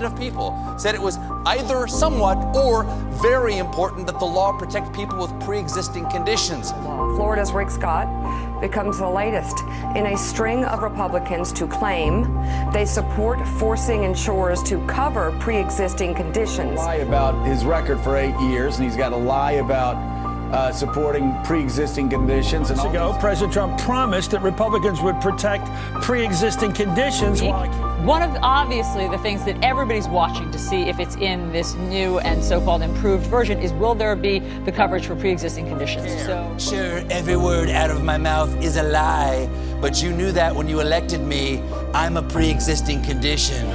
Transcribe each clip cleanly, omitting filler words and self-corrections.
70% of people said it was either somewhat or very important that the law protect people with pre-existing conditions. Florida's Rick Scott becomes the latest in a string of Republicans to claim they support forcing insurers to cover pre-existing conditions. Lie about his record for 8 years, and he's got to lie about supporting pre-existing conditions. Months ago, President Trump promised that Republicans would protect pre-existing conditions. One of obviously the things that everybody's watching to see if it's in this new and so-called improved version is, will there be the coverage for pre-existing conditions? Sure, every word out of my mouth is a lie, but you knew that when you elected me. I'm a pre-existing condition.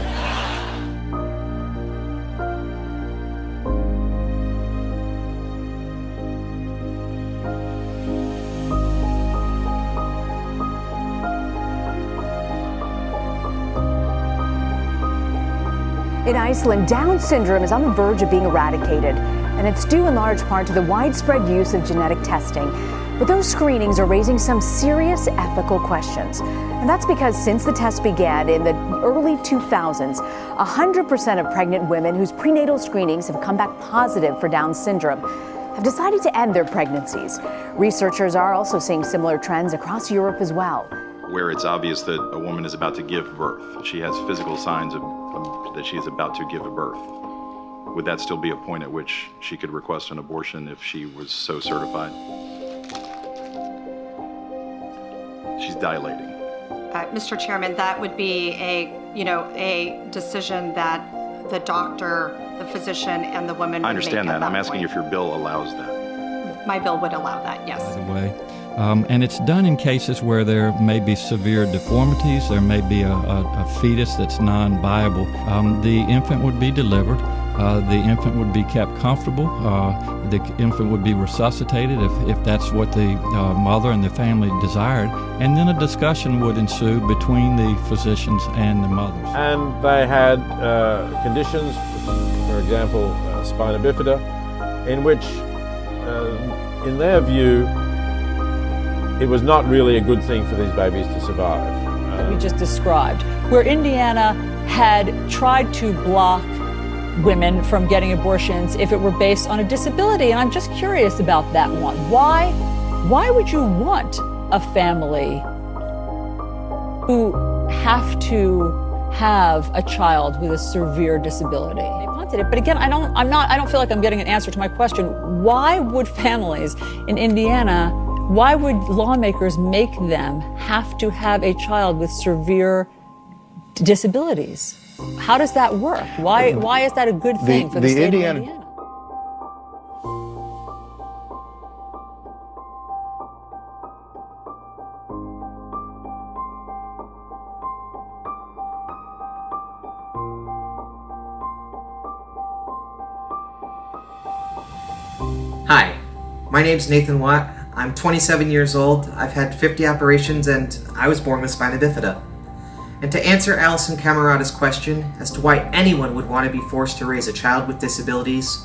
In Iceland, Down syndrome is on the verge of being eradicated, and it's due in large part to the widespread use of genetic testing. But those screenings are raising some serious ethical questions. And that's because since the test began in the early 2000s, 100% of pregnant women whose prenatal screenings have come back positive for Down syndrome have decided to end their pregnancies. Researchers are also seeing similar trends across Europe as well. Where it's obvious that a woman is about to give birth. She has physical signs that she is about to give birth. Would that still be a point at which she could request an abortion if she was so certified? She's dilating. Mr. Chairman, that would be a decision that the doctor, the physician, and the woman would make. I understand that. I'm asking point. if your bill allows that. My bill would allow that, yes. By the way. And it's done in cases where there may be severe deformities, there may be a fetus that's non-viable. The infant would be delivered, the infant would be kept comfortable, the infant would be resuscitated if that's what the mother and the family desired, and then a discussion would ensue between the physicians and the mothers. And they had conditions, for example, spina bifida, in which, in their view, it was not really a good thing for these babies to survive. That we just described, where Indiana had tried to block women from getting abortions if it were based on a disability. And I'm just curious about that one. Why would you want a family who have to have a child with a severe disability? They wanted it, but again, I don't feel like I'm getting an answer to my question. Why would families in Indiana, why would lawmakers make them have to have a child with severe disabilities? How does that work? Why is that a good thing for the state of Indiana? Hi, my name's Nathan Watt. I'm 27 years old, I've had 50 operations, and I was born with spina bifida. And to answer Allison Camerata's question as to why anyone would want to be forced to raise a child with disabilities,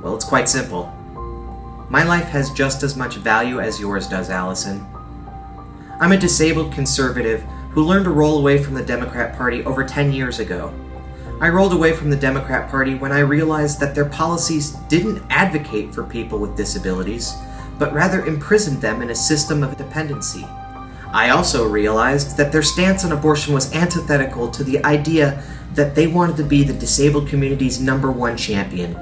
well, it's quite simple. My life has just as much value as yours does, Allison. I'm a disabled conservative who learned to roll away from the Democrat Party over 10 years ago. I rolled away from the Democrat Party when I realized that their policies didn't advocate for people with disabilities, but rather imprisoned them in a system of dependency. I also realized that their stance on abortion was antithetical to the idea that they wanted to be the disabled community's #1 champion.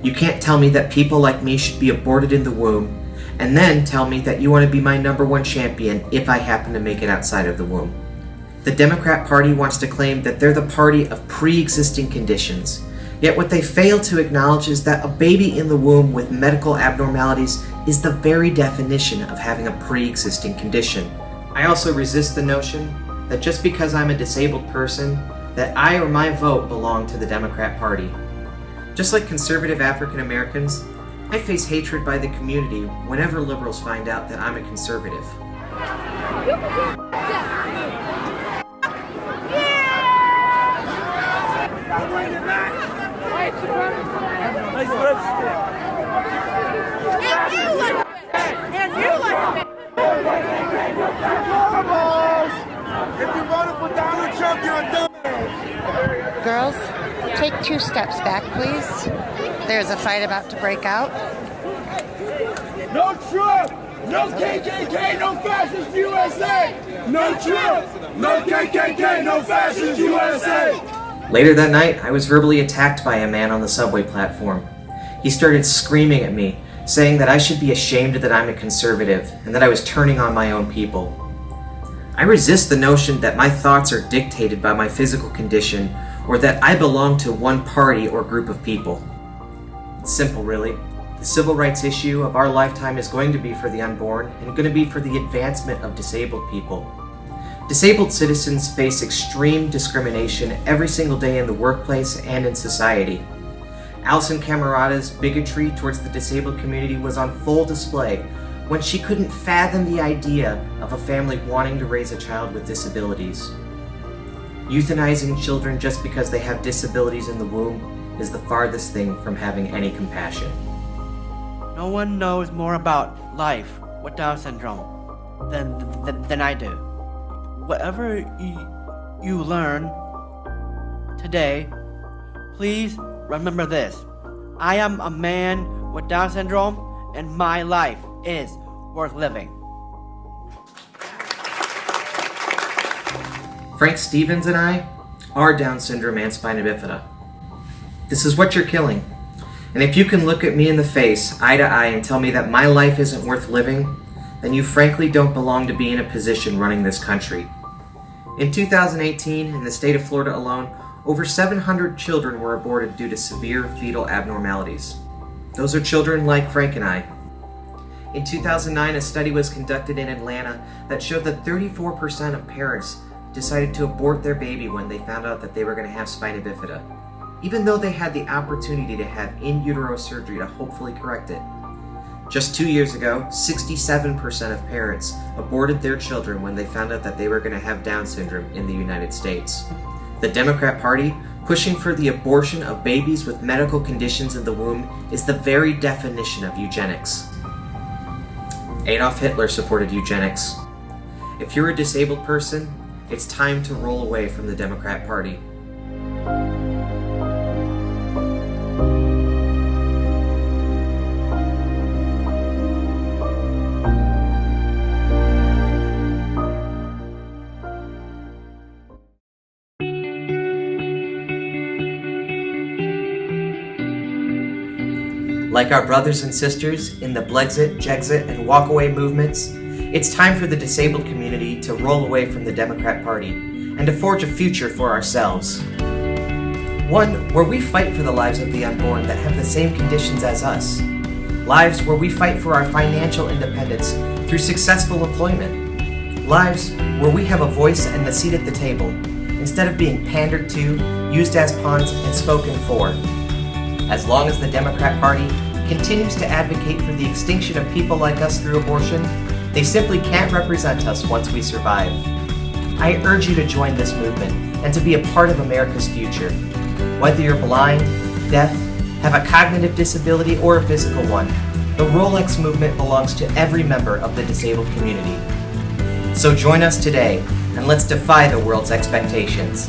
You can't tell me that people like me should be aborted in the womb, and then tell me that you want to be my #1 champion if I happen to make it outside of the womb. The Democrat Party wants to claim that they're the party of pre-existing conditions, yet what they fail to acknowledge is that a baby in the womb with medical abnormalities is the very definition of having a pre-existing condition. I also resist the notion that just because I'm a disabled person, that I or my vote belong to the Democrat Party. Just like conservative African Americans, I face hatred by the community whenever liberals find out that I'm a conservative. And you like if you voted for Donald Trump, you're a dumbass. Girls, Take 2 steps back, please. There's a fight about to break out. No Trump! No KKK! No fascist USA! No Trump! No KKK! No fascist USA! Later that night, I was verbally attacked by a man on the subway platform. He started screaming at me, saying that I should be ashamed that I'm a conservative and that I was turning on my own people. I resist the notion that my thoughts are dictated by my physical condition or that I belong to one party or group of people. It's simple, really. The civil rights issue of our lifetime is going to be for the unborn and going to be for the advancement of disabled people. Disabled citizens face extreme discrimination every single day in the workplace and in society. Alison Camerata's bigotry towards the disabled community was on full display when she couldn't fathom the idea of a family wanting to raise a child with disabilities. Euthanizing children just because they have disabilities in the womb is the farthest thing from having any compassion. No one knows more about life with Down syndrome than I do. Whatever you learn today, please remember this. I am a man with Down syndrome, and my life is worth living. Frank Stevens and I are Down syndrome and spina bifida. This is what you're killing. And if you can look at me in the face, eye to eye, and tell me that my life isn't worth living, then you frankly don't belong to be in a position running this country. In 2018, in the state of Florida alone, over 700 children were aborted due to severe fetal abnormalities. Those are children like Frank and I. In 2009, a study was conducted in Atlanta that showed that 34% of parents decided to abort their baby when they found out that they were going to have spina bifida, even though they had the opportunity to have in utero surgery to hopefully correct it. Just 2 years ago, 67% of parents aborted their children when they found out that they were going to have Down syndrome in the United States. The Democrat Party, pushing for the abortion of babies with medical conditions in the womb, is the very definition of eugenics. Adolf Hitler supported eugenics. If you're a disabled person, it's time to roll away from the Democrat Party. Like our brothers and sisters in the Blexit, Jexit, and Walkaway movements, it's time for the disabled community to roll away from the Democrat Party and to forge a future for ourselves. One where we fight for the lives of the unborn that have the same conditions as us. Lives where we fight for our financial independence through successful employment. Lives where we have a voice and the seat at the table, instead of being pandered to, used as pawns, and spoken for. As long as the Democrat Party continues to advocate for the extinction of people like us through abortion, they simply can't represent us once we survive. I urge you to join this movement and to be a part of America's future. Whether you're blind, deaf, have a cognitive disability, or a physical one, the RollExit Movement belongs to every member of the disabled community. So join us today, and let's defy the world's expectations.